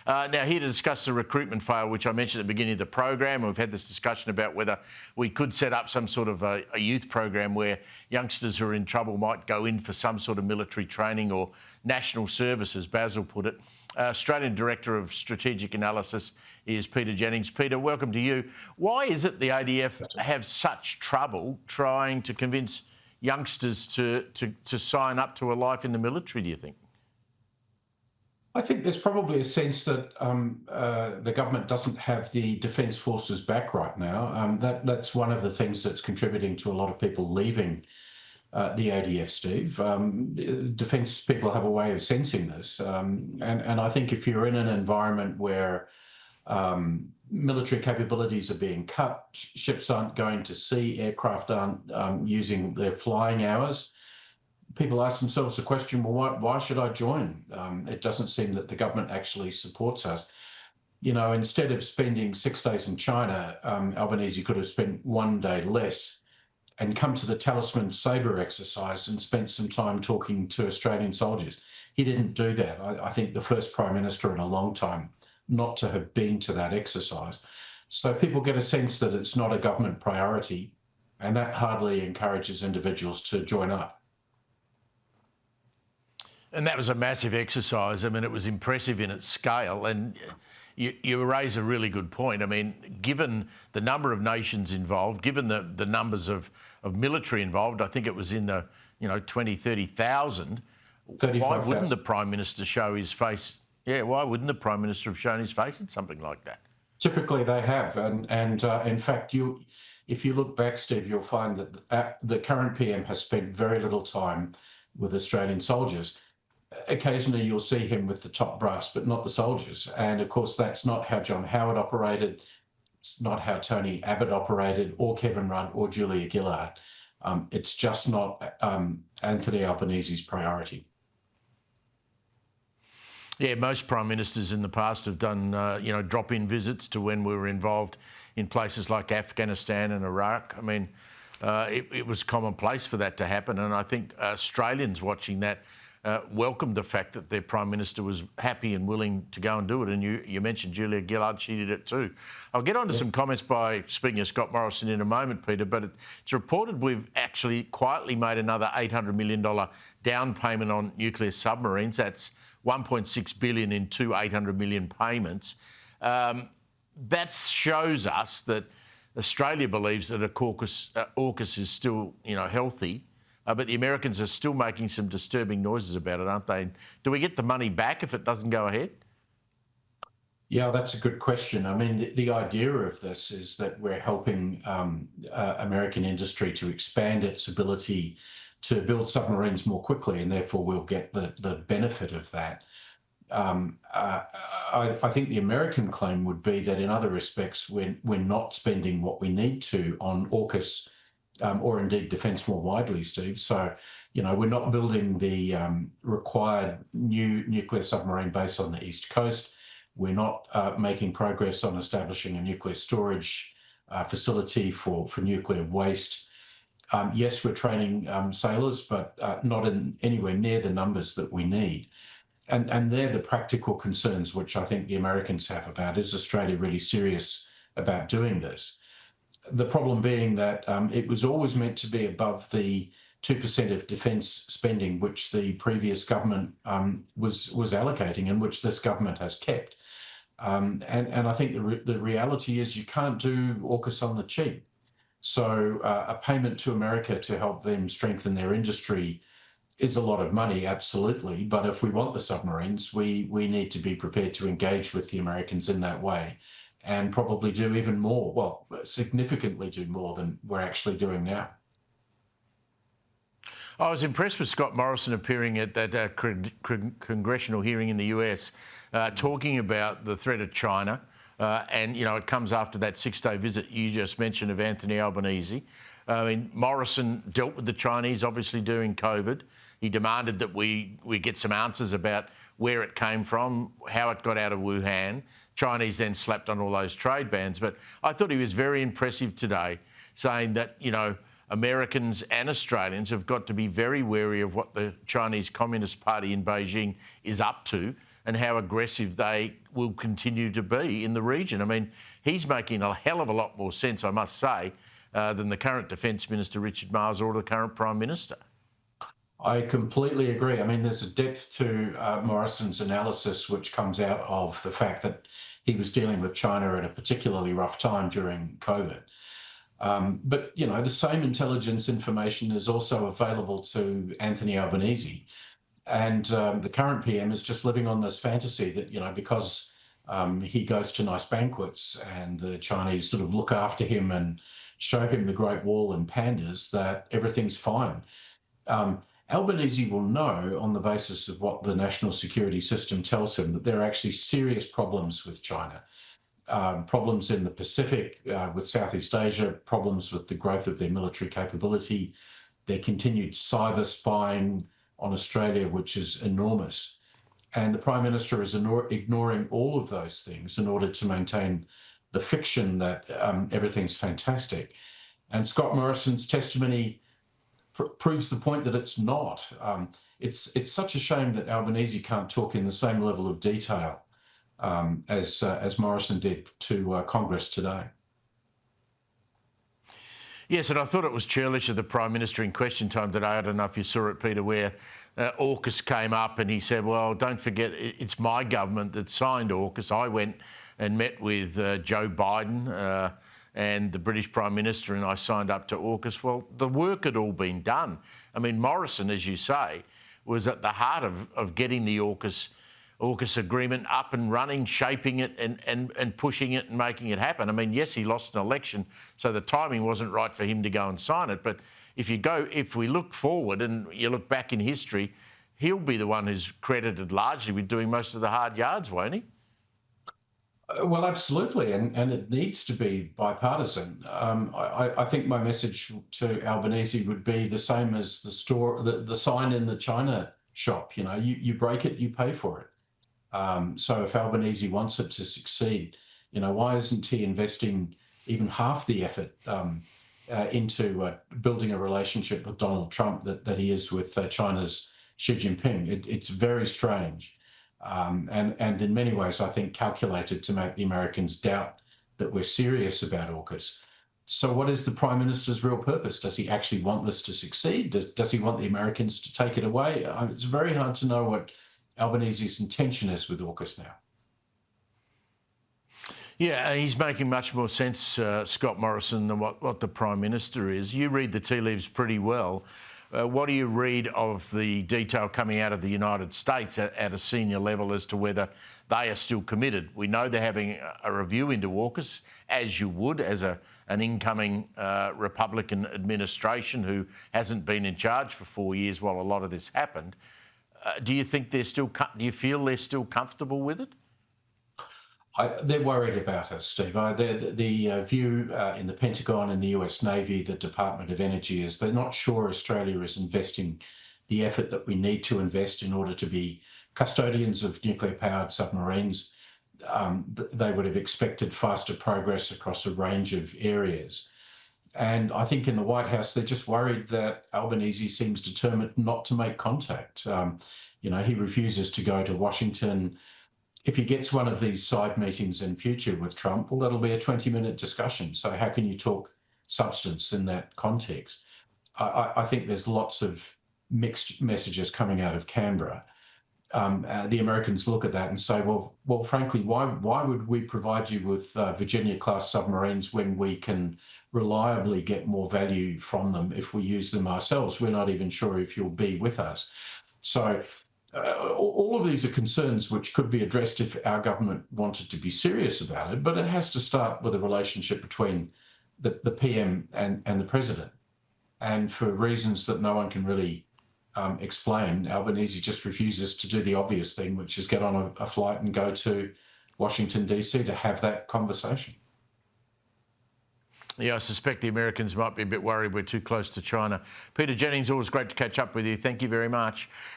Now, here to discuss the recruitment fail, which I mentioned at the beginning of the program, we've had this discussion about whether we could set up some sort of a youth program where youngsters who are in trouble might go in for some sort of military training or national service, as Basil put it. Australian Director of Strategic Analysis is Peter Jennings. Peter, welcome to you. Why is it the ADF have such trouble trying to convince youngsters to sign up to a life in the military, do you think? I think there's probably a sense that the government doesn't have the Defence Forces back right now. That's one of the things that's contributing to a lot of people leaving the ADF, Steve. Defence people have a way of sensing this. And I think if you're in an environment where military capabilities are being cut, ships aren't going to sea, aircraft aren't using their flying hours, people ask themselves the question, well, why should I join? It doesn't seem that the government actually supports us. You know, instead of spending 6 days in China, Albanese could have spent 1 day less and come to the Talisman Sabre exercise and spent some time talking to Australian soldiers. He didn't do that. I think the first Prime Minister in a long time not to have been to that exercise. So people get a sense that it's not a government priority, and that hardly encourages individuals to join up. And that was a massive exercise. I mean, it was impressive in its scale. And you raise a really good point. I mean, given the number of nations involved, given the numbers of military involved, I think it was in the 20, 30,000. Why wouldn't the Prime Minister show his face? Yeah, why wouldn't the Prime Minister have shown his face at something like that? Typically they have. And in fact, if you look back, Steve, you'll find that the current PM has spent very little time with Australian soldiers. Occasionally you'll see him with the top brass, but not the soldiers. And of course, that's not how John Howard operated. It's not how Tony Abbott operated, or Kevin Rudd, or Julia Gillard. It's just not Anthony Albanese's priority. Yeah, most Prime Ministers in the past have done, drop-in visits to when we were involved in places like Afghanistan and Iraq. I mean, it was commonplace for that to happen. And I think Australians watching that welcomed the fact that their Prime Minister was happy and willing to go and do it. And you mentioned Julia Gillard, she did it too. I'll get on to some comments by, speaking of Scott Morrison in a moment, Peter, but it's reported we've actually quietly made another $800 million down payment on nuclear submarines. That's $1.6 billion in two $800 million payments. That shows us that Australia believes that AUKUS is still, healthy. But the Americans are still making some disturbing noises about it, aren't they? Do we get the money back if it doesn't go ahead? Yeah, that's a good question. I mean, the idea of this is that we're helping American industry to expand its ability to build submarines more quickly, and therefore we'll get the benefit of that. I think the American claim would be that in other respects, we're not spending what we need to on AUKUS, or indeed defence more widely, Steve. So, we're not building the required new nuclear submarine base on the East Coast. We're not making progress on establishing a nuclear storage facility for nuclear waste. Yes, we're training sailors, but not in anywhere near the numbers that we need. And they're the practical concerns which I think the Americans have about, is Australia really serious about doing this? The problem being that it was always meant to be above the 2% of defence spending which the previous government was allocating, and which this government has kept. And I think the reality is you can't do AUKUS on the cheap. So a payment to America to help them strengthen their industry is a lot of money, absolutely. But if we want the submarines, we need to be prepared to engage with the Americans in that way, and probably do even more, well, significantly do more than we're actually doing now. I was impressed with Scott Morrison appearing at that congressional hearing in the US, talking about the threat of China. And, it comes after that 6-day visit you just mentioned of Anthony Albanese. I mean, Morrison dealt with the Chinese, obviously, during COVID. He demanded that we get some answers about where it came from, how it got out of Wuhan. Chinese then slapped on all those trade bans. But I thought he was very impressive today, saying that, Americans and Australians have got to be very wary of what the Chinese Communist Party in Beijing is up to. and how aggressive they will continue to be in the region. I mean, he's making a hell of a lot more sense, I must say, than the current Defence Minister, Richard Marles, or the current Prime Minister. I completely agree. I mean, there's a depth to Morrison's analysis which comes out of the fact that he was dealing with China at a particularly rough time during COVID. But, you know, the same intelligence information is also available to Anthony Albanese. And the current PM is just living on this fantasy that, you know, because he goes to nice banquets and the Chinese sort of look after him and show him the Great Wall and pandas, that everything's fine. Albanese will know on the basis of what the national security system tells him that there are actually serious problems with China. Problems in the Pacific, with Southeast Asia, problems with the growth of their military capability, their continued cyber spying on Australia, which is enormous. And the Prime Minister is ignoring all of those things in order to maintain the fiction that everything's fantastic. And Scott Morrison's testimony proves the point that it's not. It's such a shame that Albanese can't talk in the same level of detail as Morrison did to Congress today. Yes, and I thought it was churlish of the Prime Minister in question time today. I don't know if you saw it, Peter, where AUKUS came up and he said, well, don't forget, it's my government that signed AUKUS. I went and met with Joe Biden and the British Prime Minister, and I signed up to AUKUS. Well, the work had all been done. I mean, Morrison, as you say, was at the heart of getting the AUKUS agreement up and running, shaping it and pushing it and making it happen. I mean, yes, he lost an election, so the timing wasn't right for him to go and sign it. But if we look forward and you look back in history, he'll be the one who's credited largely with doing most of the hard yards, won't he? Well, absolutely, and it needs to be bipartisan. I think my message to Albanese would be the same as the sign in the China shop. You know, you break it, you pay for it. So if Albanese wants it to succeed, you know, why isn't he investing even half the effort into building a relationship with Donald Trump that he is with China's Xi Jinping? It's very strange. And in many ways, I think, calculated to make the Americans doubt that we're serious about AUKUS. So what is the Prime Minister's real purpose? Does he actually want this to succeed? Does he want the Americans to take it away? It's very hard to know what Albanese's intention is with AUKUS now. Yeah, he's making much more sense, Scott Morrison, than what the Prime Minister is. You read the tea leaves pretty well. What do you read of the detail coming out of the United States at a senior level as to whether they are still committed? We know they're having a review into AUKUS, as you would, as an incoming Republican administration who hasn't been in charge for 4 years while a lot of this happened. Do you think do you feel they're still comfortable with it? They're worried about us, Steve. The view in the Pentagon and the US Navy, the Department of Energy, is they're not sure Australia is investing the effort that we need to invest in order to be custodians of nuclear-powered submarines. They would have expected faster progress across a range of areas. And I think in the White House, they're just worried that Albanese seems determined not to make contact. You know, he refuses to go to Washington. If he gets one of these side meetings in future with Trump, well, that'll be a 20-minute discussion. So how can you talk substance in that context? I think there's lots of mixed messages coming out of Canberra. The Americans look at that and say, well, frankly, why would we provide you with Virginia-class submarines when we can reliably get more value from them if we use them ourselves? We're not even sure if you'll be with us. So all of these are concerns which could be addressed if our government wanted to be serious about it, but it has to start with a relationship between the PM and the President. And for reasons that no one can really explain, Albanese just refuses to do the obvious thing, which is get on a flight and go to Washington, DC to have that conversation. Yeah, I suspect the Americans might be a bit worried we're too close to China. Peter Jennings, always great to catch up with you. Thank you very much.